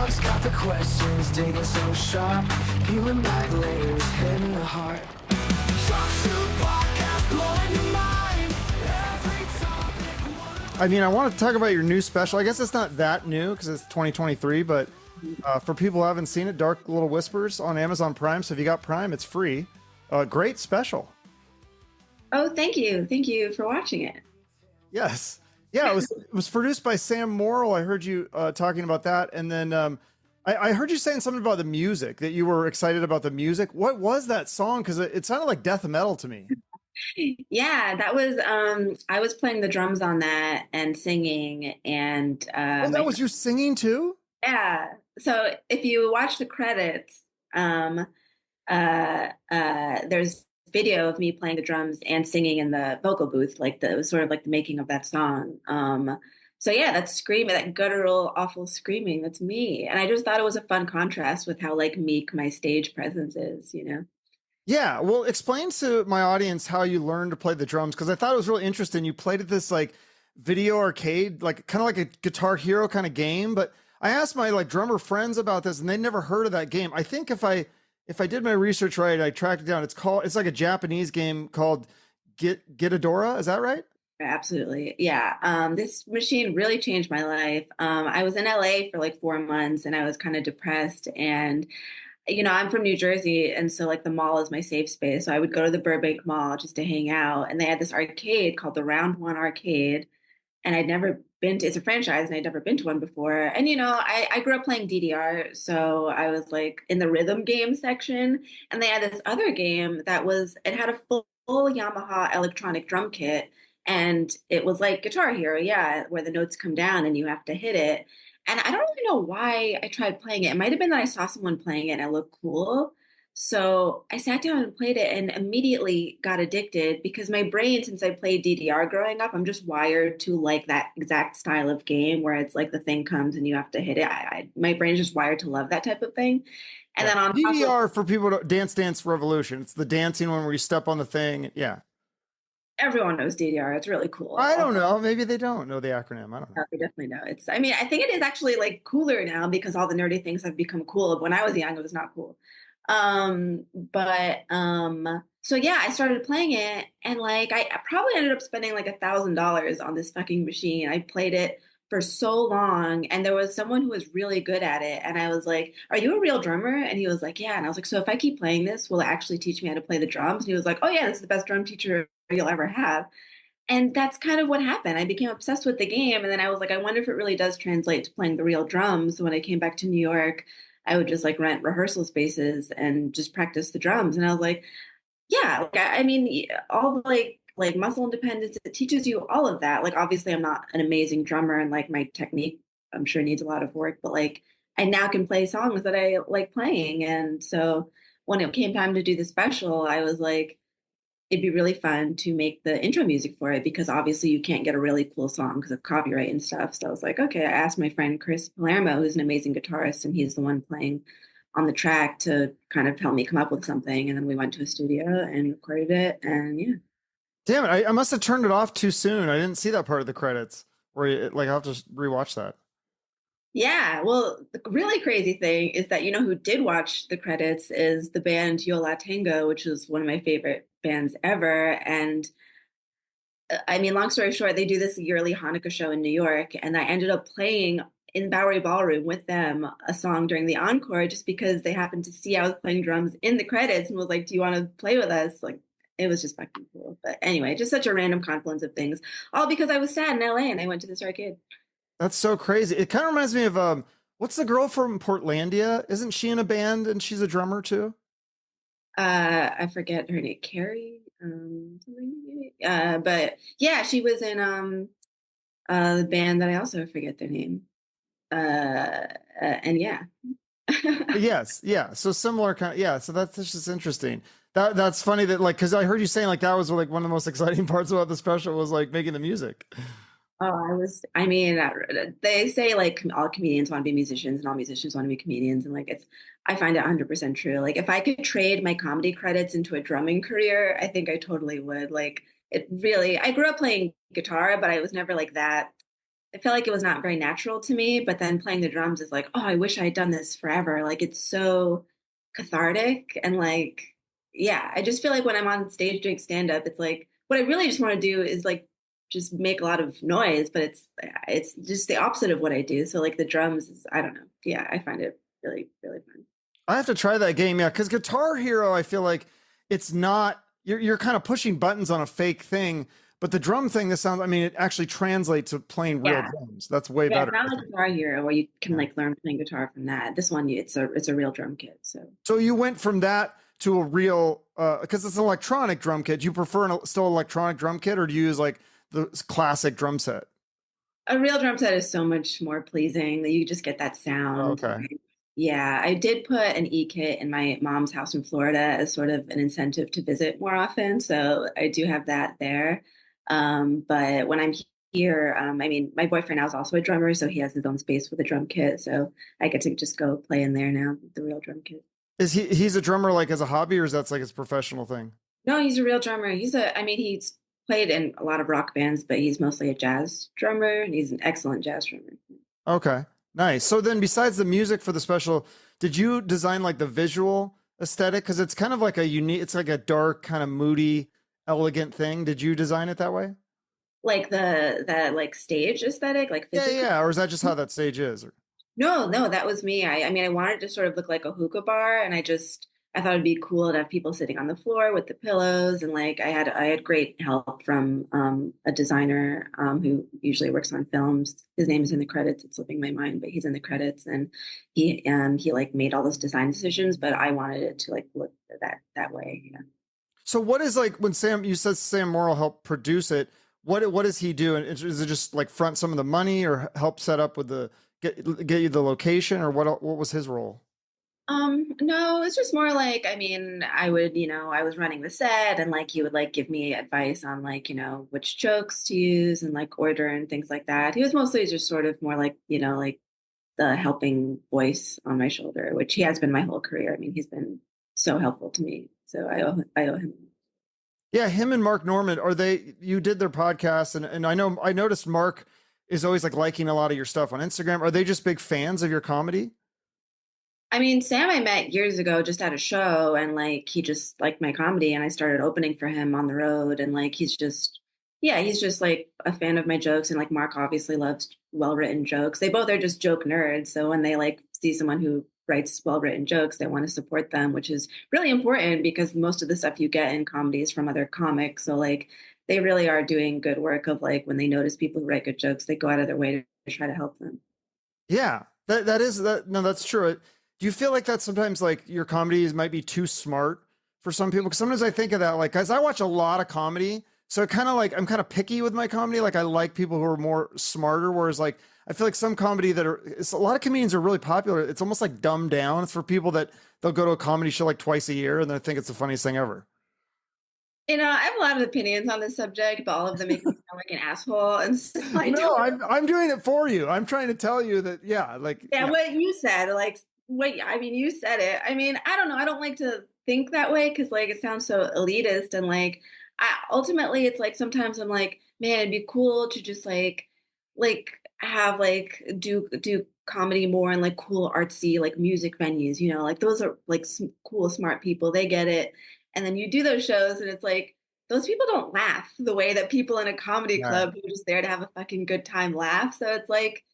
Dog's got the questions, digging so sharp. Peeling back layers, hitting the heart. I mean, I want to talk about your new special. I guess it's not that new because it's 2023, but for people who haven't seen it, Dark Little Whispers on Amazon Prime. So if you got Prime, it's free. Great special. Oh, thank you. Thank you for watching it. Yes. Yeah, it was produced by Sam Morril. I heard you talking about that. And then I heard you saying something about the music, that you were excited about the music. What was that song? Because it sounded like death metal to me. Yeah, that was I was playing the drums on that and singing, and That was you singing too? yeah. So if you watch the credits, there's video of me playing the drums and singing in the vocal booth, like the sort of like the making of that song. So yeah, that's screaming, that guttural, awful screaming. That's me, and I just thought it was a fun contrast with how like meek my stage presence is, you know. Yeah, well, explain to my audience how you learned to play the drums, because I thought it was really interesting. You played at this like video arcade, like kind of like a Guitar Hero kind of game. But I asked my like drummer friends about this, and they never heard of that game. I think if I did my research right, I tracked it down. It's like a Japanese game called Gitadora. Is that right? Absolutely. Yeah. This machine really changed my life. I was in LA for like 4 months and I was kind of depressed, and you know, I'm from New Jersey, and so like the mall is my safe space. So I would go to the Burbank Mall just to hang out, and they had this arcade called the Round One Arcade, and I'd never been to. It's a franchise, and I'd never been to one before. And you know, I grew up playing DDR, so I was like in the rhythm game section, and they had this other game that was it had a full Yamaha electronic drum kit, and it was like Guitar Hero, yeah, where the notes come down and you have to hit it. And I don't really know why I tried playing it. It might have been that I saw someone playing it and it looked cool. So I sat down and played it and immediately got addicted because my brain, since I played DDR growing up, I'm just wired to like that exact style of game where it's like the thing comes and you have to hit it. My brain is just wired to love that type of thing. And then on DDR, for people to Dance Revolution. It's the dancing one where you step on the thing. Yeah. Everyone knows DDR. It's really cool. I don't know. Maybe they don't know the acronym. I don't know. They definitely know. I mean, I think it is actually like cooler now because all the nerdy things have become cool. When I was young, it was not cool. So yeah, I started playing it, and like I probably ended up spending like $1,000 on this fucking machine. I played it for so long, and there was someone who was really good at it, and I was like, "Are you a real drummer?" And he was like, "Yeah." And I was like, "So if I keep playing this, will it actually teach me how to play the drums?" And he was like, "Oh yeah, this is the best drum teacher you'll ever have." And that's kind of what happened. I became obsessed with the game. And then I was like, I wonder if it really does translate to playing the real drums. So when I came back to New York, I would just like rent rehearsal spaces and just practice the drums. And I was like, yeah, like, I mean, all the like muscle independence, it teaches you all of that. Like, obviously, I'm not an amazing drummer and like my technique, I'm sure needs a lot of work, but like I now can play songs that I like playing. And so when it came time to do the special, I was like, it'd be really fun to make the intro music for it because obviously you can't get a really cool song because of copyright and stuff. So I was like, okay, I asked my friend Chris Palermo, who's an amazing guitarist, and he's the one playing on the track to kind of help me come up with something. And then we went to a studio and recorded it. And yeah. Damn it. I must have turned it off too soon. I didn't see that part of the credits where like I'll have to rewatch that. Yeah, well, the really crazy thing is that you know who did watch the credits is the band Yo La Tengo, which is one of my favorite bands ever. And I mean, long story short, they do this yearly Hanukkah show in New York, and I ended up playing in Bowery Ballroom with them a song during the encore just because they happened to see I was playing drums in the credits and was like, "Do you want to play with us?" Like, it was just fucking cool. But anyway, just such a random confluence of things, all because I was sad in LA and I went to this arcade. That's so crazy. It kind of reminds me of what's the girl from Portlandia? Isn't she in a band and she's a drummer too? I forget her name, Carrie. But yeah, she was in the band that I also forget their name. And yeah. Yes, yeah. So similar kind of, yeah. So that's just interesting. That's funny that like because I heard you saying like that was like one of the most exciting parts about the special was like making the music. Oh, I mean, they say like all comedians want to be musicians and all musicians want to be comedians. And like, I find it 100% true. Like, if I could trade my comedy credits into a drumming career, I think I totally would. Like, it really, I grew up playing guitar, but I was never like that I felt like it was not very natural to me, but then playing the drums is like, oh, I wish I had done this forever. Like it's so cathartic and like, yeah, I just feel like when I'm on stage doing stand up, it's like what I really just want to do is like just make a lot of noise, but it's just the opposite of what I do. So like the drums is, I don't know. Yeah, I find it really, really fun. I have to try that game, yeah, because Guitar Hero, I feel like it's not you're kind of pushing buttons on a fake thing, but the drum thing, this sounds, I mean, it actually translates to playing real Yeah. drums. That's way Yeah, it's better, not I like think. Guitar Hero where you can Yeah. like learn playing guitar from that. This one, it's a real drum kit. So So you went from that to a real, because it's an electronic drum kit. Do you prefer an still electronic drum kit, or do you use like the classic drum set? a real drum set is so much more pleasing that you just get that Oh, sound. okay. Yeah, I did put an e-kit in my mom's house in Florida as sort of an incentive to visit more often. So I do have that there. But when I'm here, I mean, my boyfriend now is also a drummer, so he has his own space with a drum kit. So I get to just go play in there now with the real drum kit. Is he's a drummer like as a hobby, or is that's like his professional thing? No, he's a real drummer. I mean, he's played in a lot of rock bands, but he's mostly a jazz drummer, and he's an excellent jazz drummer. Okay, nice. So then, besides the music for the special, did you design like the visual aesthetic? Because it's kind of like a unique, it's like a dark, kind of moody, elegant thing. Did you design it that way? Like that like stage aesthetic, like Yeah, physically. yeah. Or is that just how that stage is? No, no, that was me. I mean, I wanted to sort of look like a hookah bar, and I thought it'd be cool to have people sitting on the floor with the pillows, and like I had great help from a designer who usually works on films. His name is in the credits. It's slipping my mind, but he's in the credits, and he like made all those design decisions. But I wanted it to like look that way. Yeah. So what is like when Sam, you said Sam Morril helped produce it? What does he do? And is it just like front some of the money, or help set up with the get you the location, or what was his role? No, it's just more like, I mean, I was running the set and like he would like give me advice on like, which jokes to use and like order and things like that. He was mostly just sort of more like, like the helping voice on my shoulder, which he has been my whole career. I mean, he's been so helpful to me. So I owe him. Yeah, him and Mark Norman, are they, you did their podcast, and I know, I noticed Mark is always like liking a lot of your stuff on Instagram. Are they just big fans of your comedy? I mean, Sam I met years ago just at a show and like he just liked my comedy and I started opening for him on the road and like he's just like a fan of my jokes and like Mark obviously loves well-written jokes. They both are just joke nerds, so when they like see someone who writes well-written jokes, they want to support them, which is really important because most of the stuff you get in comedy is from other comics. So like they really are doing good work of like when they notice people who write good jokes, they go out of their way to try to help them. Yeah, that is that. No, that's true. Do you feel like that sometimes like your comedies might be too smart for some people? Because sometimes I think of that, like, guys, I watch a lot of comedy. So kind of like I'm kind of picky with my comedy. Like I like people who are more smarter. Whereas like I feel like some comedy that are, it's, a lot of comedians are really popular. It's almost like dumbed down. It's for people that they'll go to a comedy show like twice a year and they think it's the funniest thing ever. I have a lot of opinions on this subject, but all of them make me sound like an asshole. And so I No, don't. I'm doing it for you. I'm trying to tell you that, yeah, like, Yeah, yeah, what you said, like, what I mean, you said it. I mean, I don't know. I don't like to think that way because, like, it sounds so elitist. And, like, ultimately, it's like sometimes I'm like, man, it'd be cool to just, like, have, like, do comedy more in, like, cool, artsy, like, music venues, like, those are, like, cool, smart people. They get it. And then you do those shows, and it's like, those people don't laugh the way that people in a comedy right. club who are just there to have a fucking good time laugh. So it's like,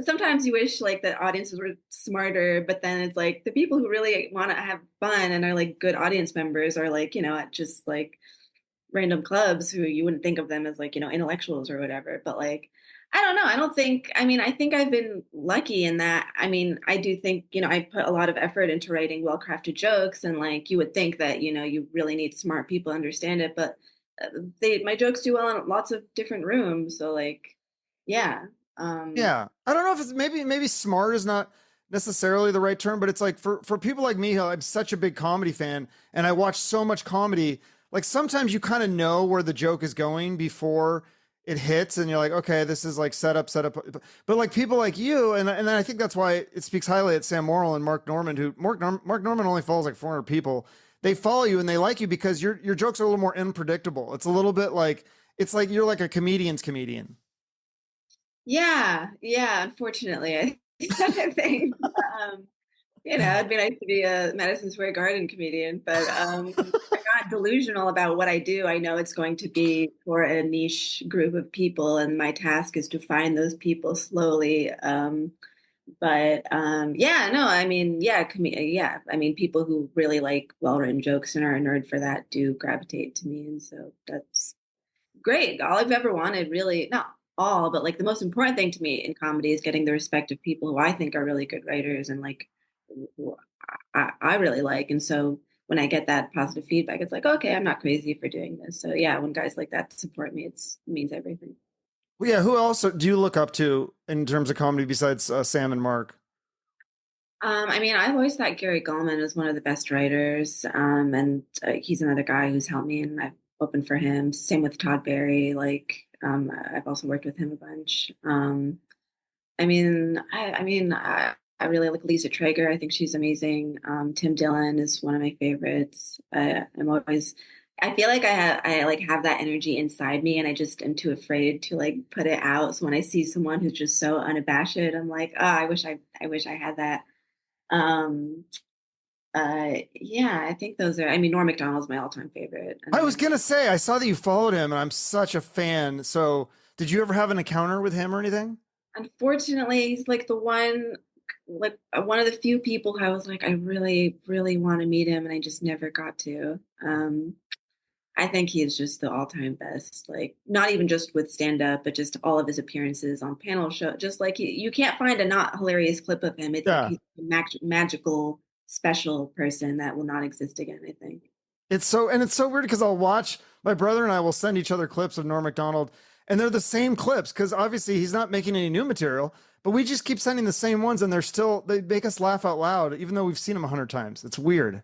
sometimes you wish like the audiences were smarter, but then it's like the people who really want to have fun and are like good audience members are like, at just like random clubs who you wouldn't think of them as like, intellectuals or whatever. But like, I don't know. I mean, I think I've been lucky in that. I mean, I do think, I put a lot of effort into writing well-crafted jokes and like you would think that, you really need smart people to understand it, but my jokes do well in lots of different rooms. So like, yeah. Um, Yeah. I don't know if it's maybe smart is not necessarily the right term, but it's like for people like me, who I'm such a big comedy fan and I watch so much comedy, like sometimes you kind of know where the joke is going before it hits and you're like, okay, this is like set up. But like people like you, and then I think that's why it speaks highly at Sam Morril and Mark Norman, who Mark Norman only follows like 400 people. They follow you and they like you because your jokes are a little more unpredictable. It's a little bit like, it's like you're like a comedian's comedian. Yeah, unfortunately, I think, it'd be nice to be a Madison Square Garden comedian, but I'm not delusional about what I do. I know it's going to be for a niche group of people, and my task is to find those people slowly. But yeah, no, I mean, yeah, I mean, people who really like well-written jokes and are a nerd for that do gravitate to me, and so that's great. All I've ever wanted, really, not all, but like the most important thing to me in comedy is getting the respect of people who I think are really good writers and like who I really like. And so when I get that positive feedback, it's like, okay, I'm not crazy for doing this. So yeah, when guys like that support me, it means everything. Well, yeah, who else do you look up to in terms of comedy besides Sam and Mark? I mean, I've always thought Gary Gulman was one of the best writers, and he's another guy who's helped me, and I've opened for him. Same with Todd Barry. Like, I've also worked with him a bunch. I really like Lisa Traeger. I think she's amazing. Tim Dillon is one of my favorites. I feel like I like have that energy inside me, and I just am too afraid to like put it out. So when I see someone who's just so unabashed, I'm like, oh, I wish I had that. Um, yeah, I think those are. I mean, Norm Macdonald's my all-time favorite, and I was then gonna say I saw that you followed him, and I'm such a fan. So, did you ever have an encounter with him or anything? unfortunately, he's like the one, like one of the few people I was like, I really, really want to meet him, and I just never got to. I think he is just the all-time best. Like, not even just with stand-up, but just all of his appearances on panel show. Just like you can't find a not hilarious clip of him. It's like Yeah, he's a magical, special person that will not exist again, I think. it's so weird because I'll watch my brother and I will send each other clips of Norm Macdonald, and they're the same clips because obviously he's not making any new material, but we just keep sending the same ones, and they make us laugh out loud, even though we've seen him 100 times. It's weird.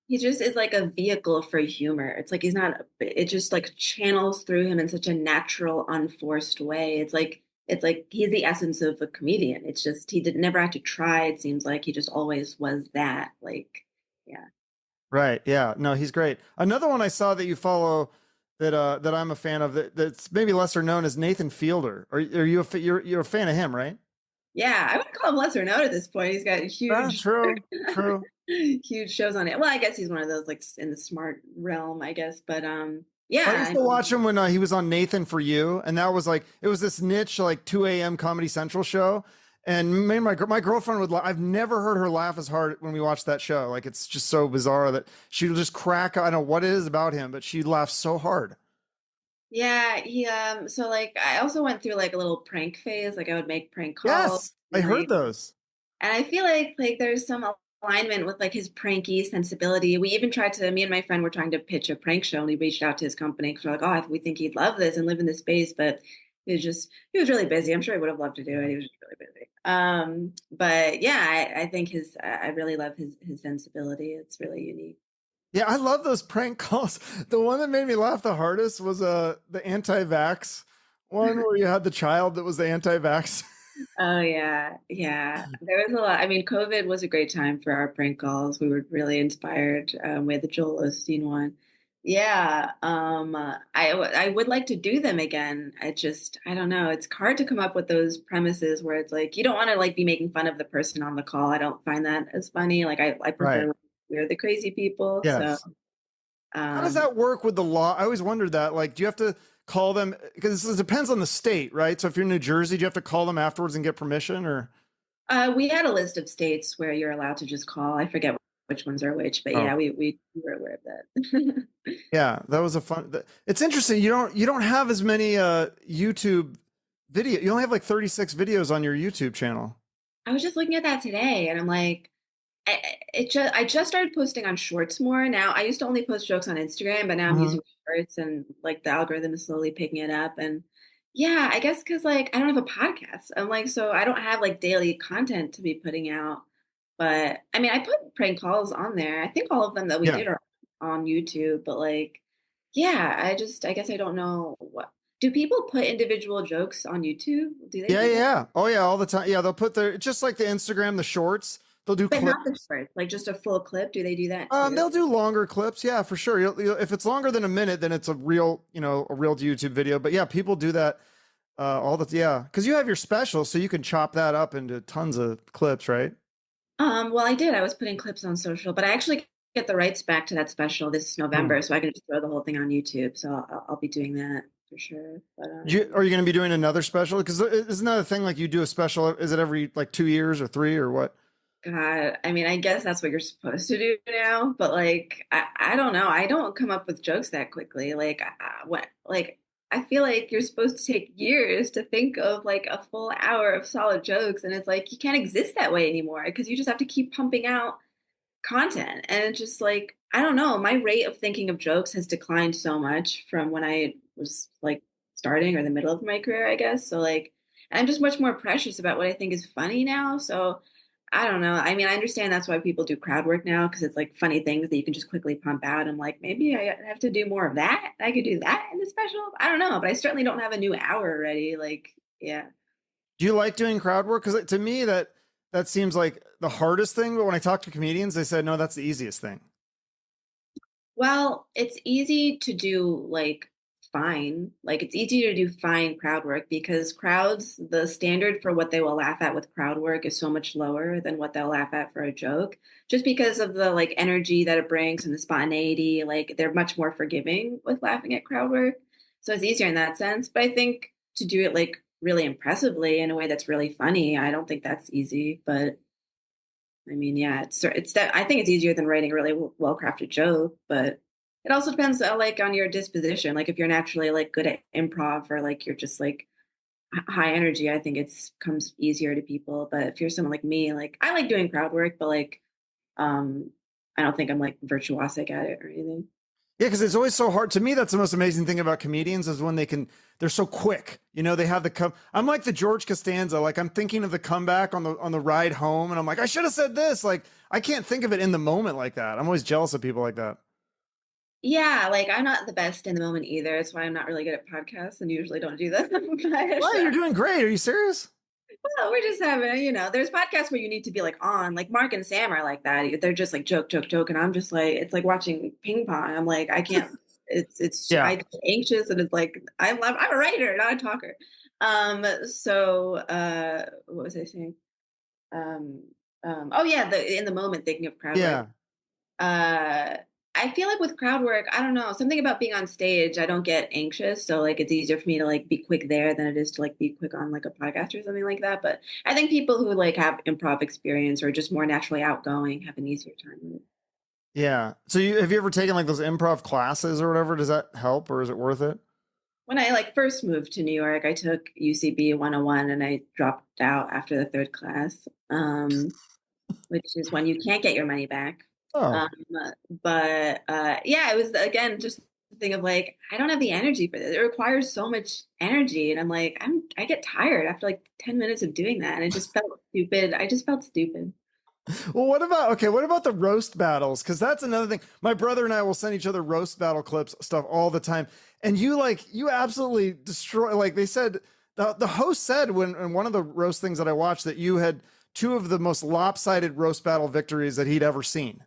He just is like a vehicle for humor. It's like he's not, it just like channels through him in such a natural, unforced way. It's like he's the essence of a comedian. It's just, he did never have to try. It seems like he just always was that. Like, yeah. Right. Yeah. No, he's great. Another one I saw that you follow that I'm a fan of that's maybe lesser known is Nathan Fielder. Are you you're a fan of him, right? Yeah. I would call him lesser known at this point. He's got Ah, huge, true. True. huge shows on it. Well, I guess he's one of those like in the smart realm, I guess. But I yeah, used I to mean, watch him when he was on Nathan for You, and that was like it was this niche like 2 a.m. Comedy Central show. And me and my girlfriend would. I've never heard her laugh as hard when we watched that show. Like it's just so bizarre that she would just crack. I don't know what it is about him, but she laughs so hard. yeah, he so like I also went through like a little prank phase. Like I would make prank calls Yes, I and heard like, those. and I feel like there's some alignment with like his pranky sensibility. We even tried to, me and my friend were trying to pitch a prank show, and we reached out to his company because we're like, oh, we think he'd love this and live in this space, but he was really busy. I'm sure he would have loved to do it. He was just really busy. But yeah, I think I really love his sensibility. It's really unique. Yeah, I love those prank calls. The one that made me laugh the hardest was the anti-vax one where you had the child that was the anti-vax. Oh yeah, yeah. There was a lot. I mean, COVID was a great time for our prank calls. We were really inspired. We had the Joel Osteen one. Yeah, I would like to do them again. I don't know. It's hard to come up with those premises where it's like you don't want to like be making fun of the person on the call. I don't find that as funny. Like I Right. prefer when we're the crazy people. So Yes. How does um, that work with the law? I always wondered that. Like, do you have to call them because it depends on the state, right? So if you're in New Jersey, do you have to call them afterwards and get permission or we had a list of states where you're allowed to just call. I forget which ones are which, but oh. yeah, we were aware of that. Yeah, that was a fun. It's interesting. You don't have as many YouTube video. You only have like 36 videos on your YouTube channel. I was just looking at that today, and I'm like, I just started posting on Shorts more now. I used to only post jokes on Instagram, but now I'm Mhm. using Shorts, and like the algorithm is slowly picking it up. And yeah, I guess because like I don't have a podcast, I'm like, so I don't have like daily content to be putting out. But I mean, I put prank calls on there. I think all of them that we Yeah. did are on YouTube, but like, yeah, I guess I don't know what. Do people put individual jokes on YouTube? Do they Yeah, do yeah, that? yeah. Oh yeah, all the time. Yeah, they'll put their just like the Instagram, the shorts. They'll do But not the clips. shorts, like just a full clip. Do they do that too? They'll do longer clips. Yeah, for sure. If it's longer than a minute, then it's a real YouTube video. But yeah, people do that. Because you have your special, so you can chop that up into tons of clips, right? Well, I did. I was putting clips on social, but I actually get the rights back to that special this Hmm. November, so I can just throw the whole thing on YouTube. So I'll be doing that for sure. But Are you going to be doing another special? Because isn't that a thing? Like you do a special, is it every like 2 years or three or what? God, I mean, I guess that's what you're supposed to do now, but like, I don't know. I don't come up with jokes that quickly. Like, I feel like you're supposed to take years to think of like a full hour of solid jokes, and it's like you can't exist that way anymore because you just have to keep pumping out content. And it's just like, I don't know, my rate of thinking of jokes has declined so much from when I was like starting or the middle of my career, I guess. So like I'm just much more precious about what I think is funny now. So I don't know. I mean, I understand that's why people do crowd work now because it's like funny things that you can just quickly pump out. I'm like, maybe I have to do more of that. I could do that in the special. I don't know, but I certainly don't have a new hour already. Like, yeah. Do you like doing crowd work? Because to me, that seems like the hardest thing. But when I talk to comedians, they said, no, that's the easiest thing. Well, it's easy to do like fine. Like it's easy to do fine crowd work because crowds, the standard for what they will laugh at with crowd work is so much lower than what they'll laugh at for a joke. Just because of the like energy that it brings and the spontaneity, like they're much more forgiving with laughing at crowd work. So it's easier in that sense. But I think to do it like really impressively in a way that's really funny, I don't think that's easy. But I mean, yeah, I think it's easier than writing a really well crafted joke, but it also depends like on your disposition. Like if you're naturally like good at improv or like you're just like high energy, I think it's comes easier to people. But if you're someone like me, like I like doing crowd work, but like um I don't think I'm like virtuosic at it or anything. Yeah, because it's always so hard. To me, that's the most amazing thing about comedians is when they're so quick. They have the come. I'm like the George Costanza. Like I'm thinking of the comeback on the ride home, and I'm like, I should have said this. Like I can't think of it in the moment like that. I'm always jealous of people like that. Yeah, like I'm not the best in the moment either. That's why I'm not really good at podcasts and usually don't do them. Why? You're doing great. Are you serious? Well, we're just having, there's podcasts where you need to be like on, like Mark and Sam are like that. They're just like joke, joke, joke. And I'm just like, it's like watching ping pong. I'm like, I can't, Yeah. I get anxious and it's like, I'm a writer, not a talker. What was I saying? Um, oh yeah, in the moment thinking of crowd work. Yeah. Uh, I feel like with crowd work, I don't know, something about being on stage, I don't get anxious. So like it's easier for me to like be quick there than it is to like be quick on like a podcast or something like that. But I think people who like have improv experience or just more naturally outgoing have an easier time with it. Yeah. So have you ever taken like those improv classes or whatever? Does that help or is it worth it? When I like first moved to New York, I took UCB 101 and I dropped out after the third class, which is when you can't get your money back. Oh. Um, but yeah, it was again just the thing of like I don't have the energy for this. It requires so much energy, and I'm like I get tired after like 10 minutes of doing that, and it just felt stupid. I just felt stupid. Well, what about the roast battles? Because that's another thing. My brother and I will send each other roast battle clips stuff all the time. And you absolutely destroy. Like they said, the host said when in one of the roast things that I watched that you had two of the most lopsided roast battle victories that he'd ever seen.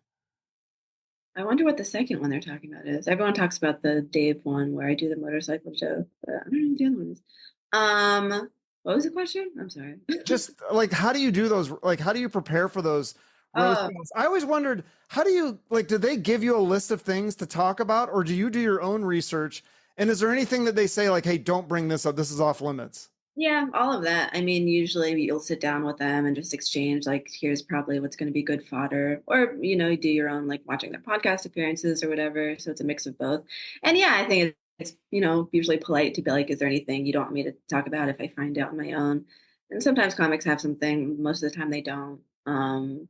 I wonder what the second one they're talking about is. Everyone talks about the Dave one where I do the motorcycle joke, but I don't know what the other one is. What was the question? I'm sorry. Just like how do you do those? Like how do you prepare for those roast Oh, battles? I always wondered how do you like? Do they give you a list of things to talk about, or do you do your own research? And is there anything that they say like, "Hey, don't bring this up. This is off limits"? yeah, all of that. I mean, usually you'll sit down with them and just exchange, like, here's probably what's going to be good fodder. Or, you do your own, like, watching their podcast appearances or whatever. So it's a mix of both. And yeah, I think it's usually polite to be like, is there anything you don't want me to talk about if I find out on my own? And sometimes comics have something, most of the time they don't. And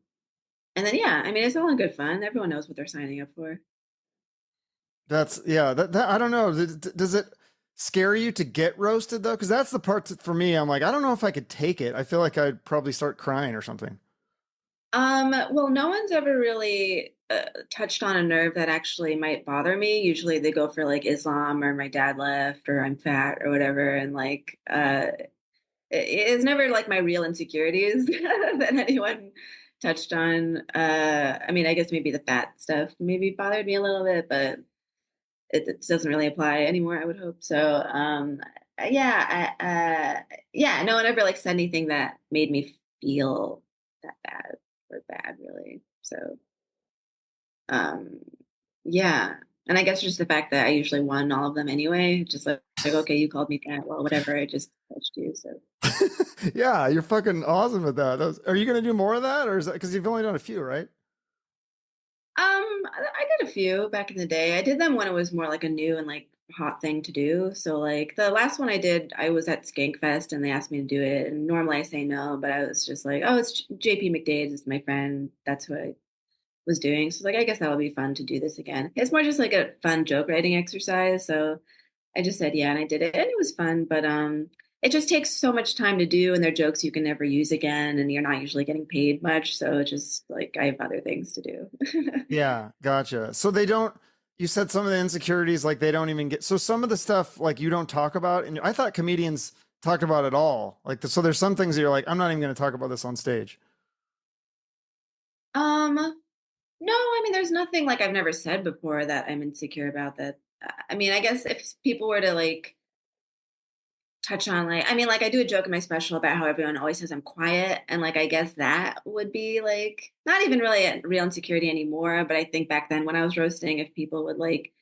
then, yeah, I mean, it's all in good fun. Everyone knows what they're signing up for. That's yeah. That I don't know. Does it scare you to get roasted though? Because that's the part for me. I'm like, I don't know if I could take it. I feel like I'd probably start crying or something. Well, no one's ever really touched on a nerve that actually might bother me. Usually they go for like Islam or my dad left or I'm fat or whatever. And like, it's never like my real insecurities that anyone touched on. I mean, I guess maybe the fat stuff maybe bothered me a little bit, but it doesn't really apply anymore, I would hope. So, yeah, no one ever like said anything that made me feel that bad or bad really. So, um, yeah. And I guess just the fact that I usually won all of them anyway, just like okay, you called me fat, well, whatever, I just touched you. So, Yeah, you're fucking awesome at that. Are you gonna do more of that, or is that because you've only done a few, right? I did a few back in the day. I did them when it was more like a new and like hot thing to do. So like the last one I did, I was at Skankfest and they asked me to do it. And normally I say no, but I was just like, oh, it's JP McDade is my friend. That's who I was doing. So like I guess that would be fun to do this again. It's more just like a fun joke writing exercise. So I just said yeah, and I did it, and it was fun. But it just takes so much time to do, and they're jokes you can never use again, and you're not usually getting paid much. So it's just like I have other things to do. Yeah, gotcha. So they don't. You said some of the insecurities, like they don't even get. So some of the stuff, like you don't talk about, and I thought comedians talked about it all. Like, so there's some things that you're like, I'm not even going to talk about this on stage. Um, no, I mean, there's nothing like I've never said before that I'm insecure about that. I mean, I guess if people were to like touch on like, I mean, like I do a joke in my special about how everyone always says I'm quiet. And like, I guess that would be like not even really a real insecurity anymore. But I think back then when I was roasting, if people would like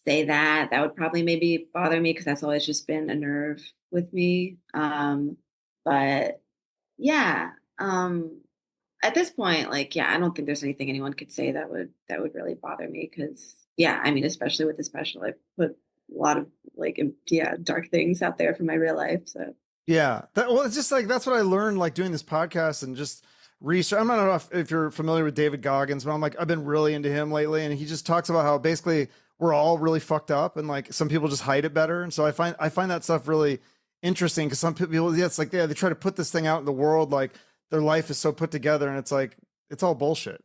say that, that would probably maybe bother me because that's always just been a nerve with me. But yeah. At this point, like, yeah, I don't think there's anything anyone could say that would really bother me because, yeah, I mean, especially with the special, I put a lot of like, yeah, dark things out there from my real life. So, Yeah. Well, it's just like that's what I learned like doing this podcast and just research. I'm not know if you're familiar with David Goggins, but I'm like I've been really into him lately, and he just talks about how basically we're all really fucked up, and like some people just hide it better. And so I find that stuff really interesting because some people, yeah, it's like yeah, they try to put this thing out in the world like their life is so put together, and it's like it's all bullshit.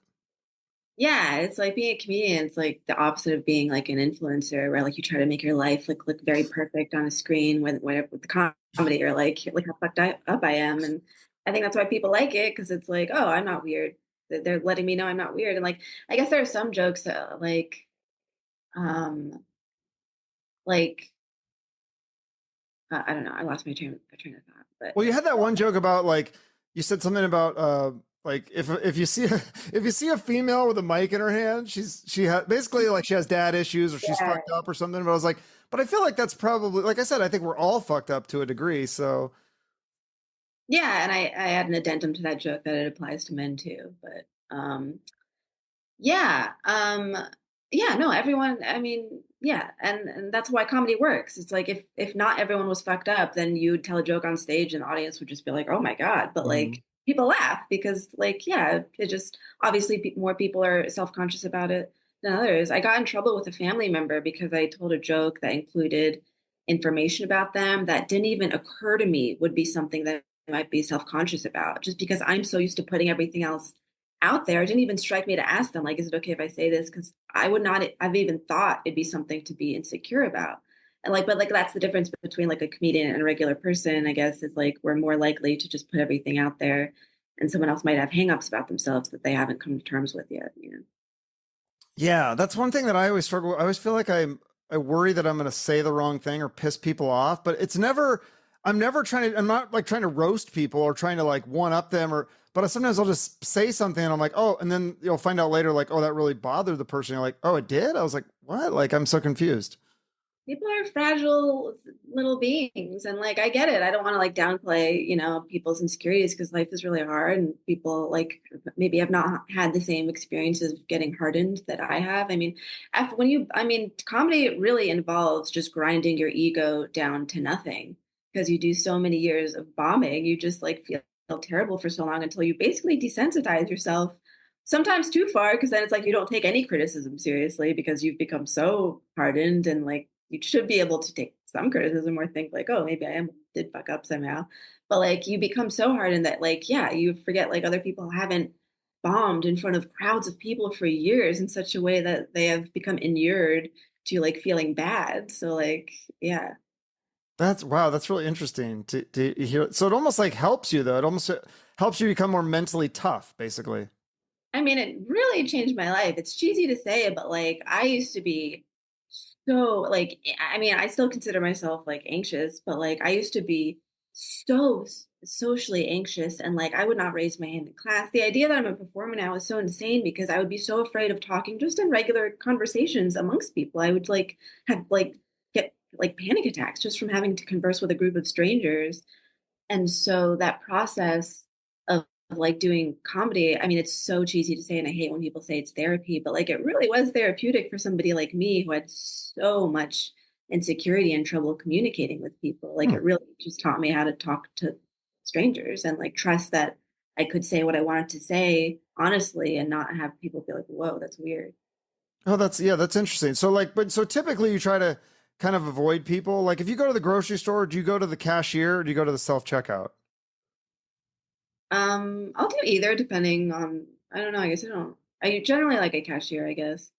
yeah, it's like being a comedian. It's like the opposite of being like an influencer, where like you try to make your life look very perfect on a screen. With the comedy, you're like look how up I am, and I think that's why people like it because it's like, oh, I'm not weird. They're letting me know I'm not weird, and like I guess there are some jokes that um like I don't know. I lost my train of thought, but Well, you had that one joke about like you said something about like if you see if you see a female with a mic in her hand, she has basically like she has dad issues or she's yeah, fucked up or something. But I was like, but I feel like that's probably like I said, I think we're all fucked up to a degree. So yeah. And I had an addendum to that joke that it applies to men too. But yeah, yeah. No, everyone. I mean, yeah, and that's why comedy works. It's like if not everyone was fucked up, then you'd tell a joke on stage and the audience would just be like, oh my god. But mhm. like people laugh because like yeah, it just obviously more people are self conscious about it than others. I got in trouble with a family member because I told a joke that included information about them that didn't even occur to me would be something that I might be self conscious about, just because I'm so used to putting everything else out there. It didn't even strike me to ask them, like, is it okay if I say this? Because I would not, I've even thought it'd be something to be insecure about. And like, but like, that's the difference between like a comedian and a regular person, I guess, is like we're more likely to just put everything out there and someone else might have hangups about themselves that they haven't come to terms with yet, you know? Yeah, that's one thing that I always struggle with. I always feel like I worry that I'm going to say the wrong thing or piss people off, but it's never I'm never trying to I'm not like trying to roast people or trying to like one up them or but sometimes I'll just say something and I'm like, "Oh," and then you'll find out later like, "Oh, that really bothered the person." You're like, "Oh, it did?" I was like, "What?" Like I'm so confused. People are fragile little beings, and like I get it. I don't want to like downplay people's insecurities because life is really hard and people like maybe have not had the same experiences of getting hardened that I have. I mean, after when you I mean comedy really involves just grinding your ego down to nothing because you do so many years of bombing. You just like feel terrible for so long until you basically desensitize yourself, sometimes too far, because then it's like you don't take any criticism seriously because you've become so hardened, and like you should be able to take some criticism or think like, oh, maybe did fuck up somehow. But like you become so hardened that like, yeah, you forget like other people haven't bombed in front of crowds of people for years in such a way that they have become inured to like feeling bad. So like, yeah. That's wow, that's really interesting to hear. So it almost like helps you though. It almost helps you become more mentally tough, basically. I mean, it really changed my life. It's cheesy to say, but like I used to be so like I mean, I still consider myself like anxious, but like I used to be so socially anxious and like I would not raise my hand in class. The idea that I'm a performer now is so insane because I would be so afraid of talking just in regular conversations amongst people. I would like have like get like panic attacks just from having to converse with a group of strangers. And so that process of like doing comedy, I mean, it's so cheesy to say, and I hate when people say it's therapy, but like it really was therapeutic for somebody like me who had so much insecurity and trouble communicating with people. Like Hmm. it really just taught me how to talk to strangers and like trust that I could say what I wanted to say honestly and not have people be like, whoa, that's weird. Oh, that's interesting. So like, but so typically you try to kind of avoid people. Like if you go to the grocery store, do you go to the cashier or do you go to the self checkout? I'll do either depending on, I don't know, I guess I don't, I generally like a cashier, I guess.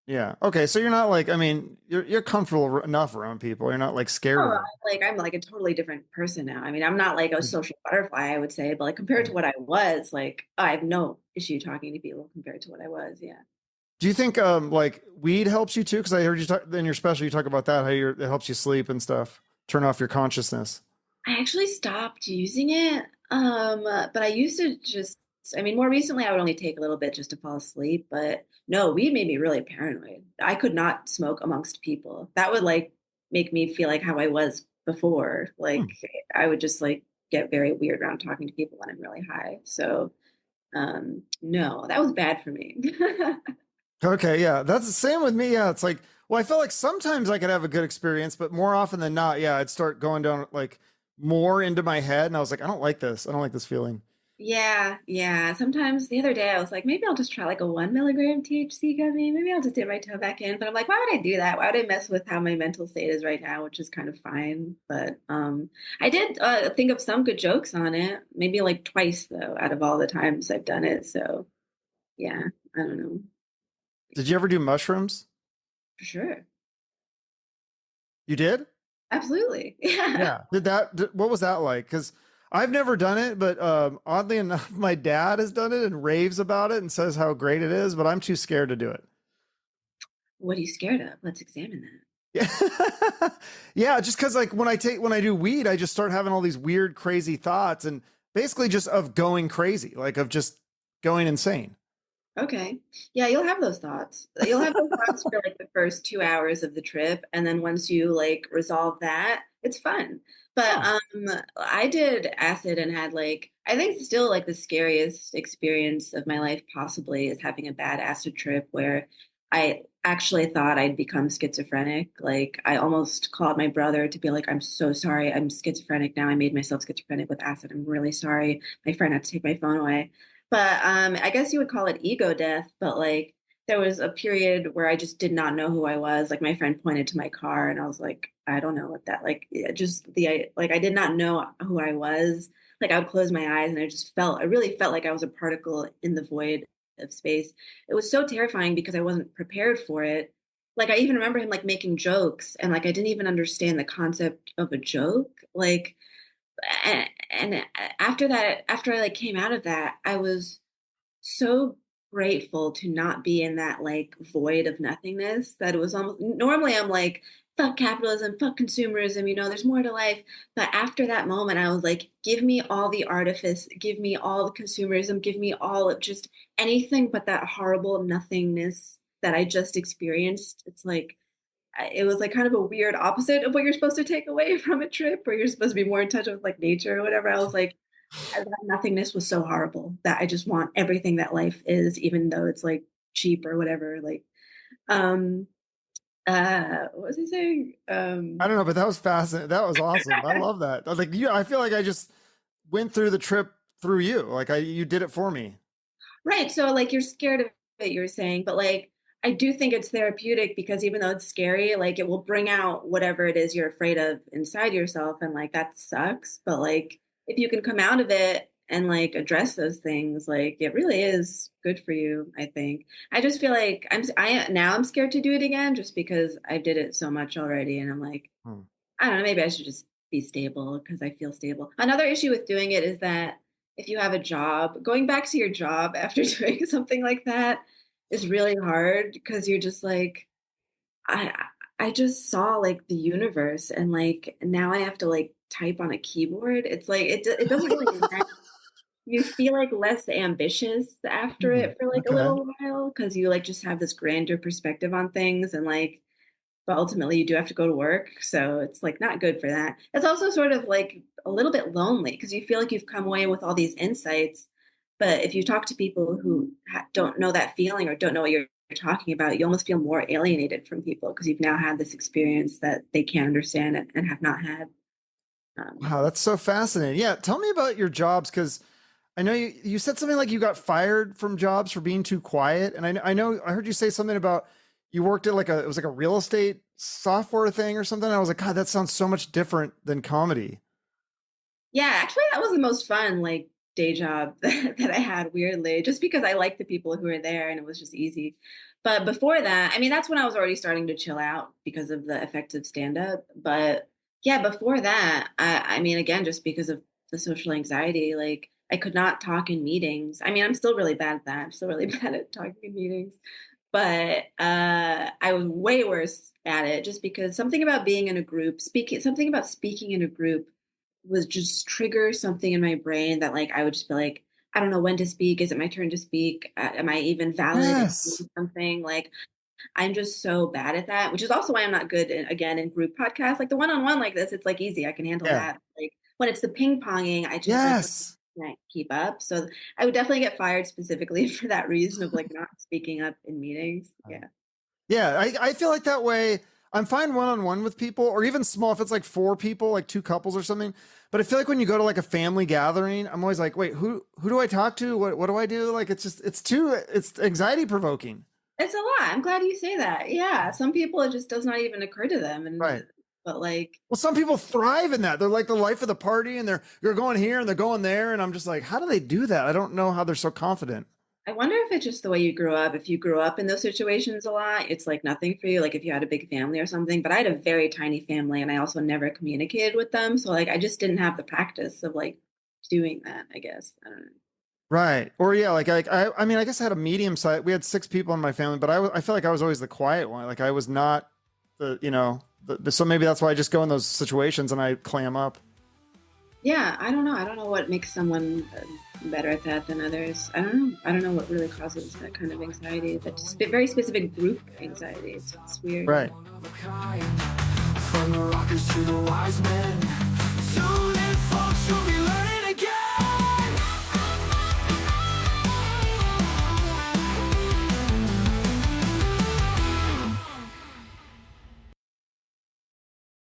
Yeah. Okay. So you're not like, I mean, you're comfortable enough around people. You're not like scared Oh, of them. like I'm like a totally different person now. I mean, I'm not like a Mm, social butterfly, I would say, but like compared to mm. what I was, like I have no issue talking to people compared to what I was. Yeah. Do you think like weed helps you too? Because I heard you talk in your special, you talk about that, how it helps you sleep and stuff, turn off your consciousness. I actually stopped using it. But I used to just, I mean, more recently I would only take a little bit just to fall asleep, but no, weed made me really paranoid. I could not smoke amongst people. That would like make me feel like how I was before. Hmm. Like I would just like get very weird around talking to people when I'm really high. So no, that was bad for me. Okay, yeah, that's the same with me. Yeah, it's like, well, I felt like sometimes I could have a good experience, but more often than not, yeah, I'd start going down like more into my head, and I was like, I don't like this. I don't like this feeling. Yeah, yeah. Sometimes the other day I was like, maybe I'll just try like a 1 milligram THC gummy. Maybe I'll just dip my toe back in. But I'm like, why would I do that? Why would I mess with how my mental state is right now, which is kind of fine. But I did think of some good jokes on it. Maybe like twice though, out of all the times I've done it. So yeah, I don't know. Did you ever do mushrooms? For sure. You did? Absolutely. Yeah. Yeah. What was that like? Because I've never done it, but oddly enough, my dad has done it and raves about it and says how great it is, but I'm too scared to do it. What are you scared of? Let's examine that. Yeah. Yeah, just because like when I do weed, I just start having all these weird, crazy thoughts and basically just of going crazy, like of just going insane. Okay. Yeah, you'll have those thoughts. You'll have those thoughts for like the first 2 hours of the trip. And then once you like resolve that, it's fun. But Huh. I did acid and had like I think still like the scariest experience of my life possibly is having a bad acid trip where I actually thought I'd become schizophrenic. Like I almost called my brother to be like, I'm so sorry, I'm schizophrenic now. I made myself schizophrenic with acid. I'm really sorry. My friend had to take my phone away. But I guess you would call it ego death. But like there was a period where I just did not know who I was. Like my friend pointed to my car, and I was like, I don't know what that like. Just like I did not know who I was. Like I would close my eyes, and I really felt like I was a particle in the void of space. It was so terrifying because I wasn't prepared for it. Like I even remember him like making jokes, and like I didn't even understand the concept of a joke. Like and after that, after I like came out of that, I was so grateful to not be in that like void of nothingness that it was almost normally I'm like fuck capitalism, fuck consumerism, there's more to life. But after that moment I was like, give me all the artifice, give me all the consumerism, give me all of just anything but that horrible nothingness that I just experienced. It's like it was like kind of a weird opposite of what you're supposed to take away from a trip where you're supposed to be more in touch with like nature or whatever. I was like, that nothingness was so horrible that I just want everything that life is, even though it's like cheap or whatever. Like, um, what was he saying? I don't know, but that was fascinating. That was awesome. I love that. I was like, I feel like I just went through the trip through you. Like you did it for me. Right. So like you're scared of it, you're saying, but like I do think it's therapeutic because even though it's scary, like it will bring out whatever it is you're afraid of inside yourself. And like that sucks. But like if you can come out of it and like address those things, like it really is good for you, I think. I just feel like I'm scared to do it again just because I did it so much already. And I'm like, Hmm. I don't know, maybe I should just be stable because I feel stable. Another issue with doing it is that if you have a job, going back to your job after doing something like that is really hard because you're just like, I I just saw like the universe, and like now I have to like type on a keyboard. It's like it doesn't really make sense. You feel like less ambitious after Hmm, it for like a okay. little while because you like just have this grander perspective on things, and like but ultimately you do have to go to work, so it's like not good for that. It's also sort of like a little bit lonely because you feel like you've come away with all these insights, but if you talk to people who don't know that feeling or don't know what you're talking about, you almost feel more alienated from people because you've now had this experience that they can't understand and have not had. Um, Wow, that's so fascinating. Yeah, tell me about your jobs because I know you said something like you got fired from jobs for being too quiet, and I know I heard you say something about you worked at like it was like a real estate software thing or something. I was like, God, that sounds so much different than comedy. yeah, actually, that was the most fun like day job that I had. Weirdly, just because I liked the people who were there and it was just easy. But before that, I mean, that's when I was already starting to chill out because of the effective stand up. But yeah, before that, I mean, again, just because of the social anxiety, like I could not talk in meetings. I mean, I'm still really bad at that. I'm still really bad at talking in meetings. But I was way worse at it just because something about being in a group, something about speaking in a group was just trigger something in my brain that like I would just be like, I don't know when to speak. Is it my turn to speak? Am I even valid in Yes. doing something? Like I'm just so bad at that, which is also why I'm not good in, again in group podcasts. Like the one-on-one like this, it's like easy. I can handle Yeah. that. Like when it's the ping ponging, I just like Yes. can't keep up. So I would definitely get fired specifically for that reason of like not speaking up in meetings. Yeah. Yeah, I feel like that way. I'm fine one on one with people, or even small if it's like four people, like two couples or something. But I feel like when you go to like a family gathering, I'm always like, wait, who do I talk to? What do I do? Like it's anxiety provoking. It's a lot. I'm glad you say that. Yeah. Some people it just does not even occur to them. Right. And but like Well, some people thrive in that. They're like the life of the party, and they're going here and they're going there, and I'm just like, how do they do that? I don't know how they're so confident. I wonder if it's just the way you grew up. If you grew up in those situations a lot, it's like nothing for you. Like if you had a big family or something. But I had a very tiny family and I also never communicated with them. So like I just didn't have the practice of like doing that, I guess. I don't know. Right. Or yeah, like I mean, I guess I had a medium size. We had six people in my family, but I feel like I was always the quiet one. Like I was not so maybe that's why I just go in those situations and I clam up. Yeah, I don't know. I don't know what makes someone better at that than others. I don't know. I don't know what really causes that kind of anxiety. That just very specific group anxiety. It's weird. Right. From the rockers to the wise men,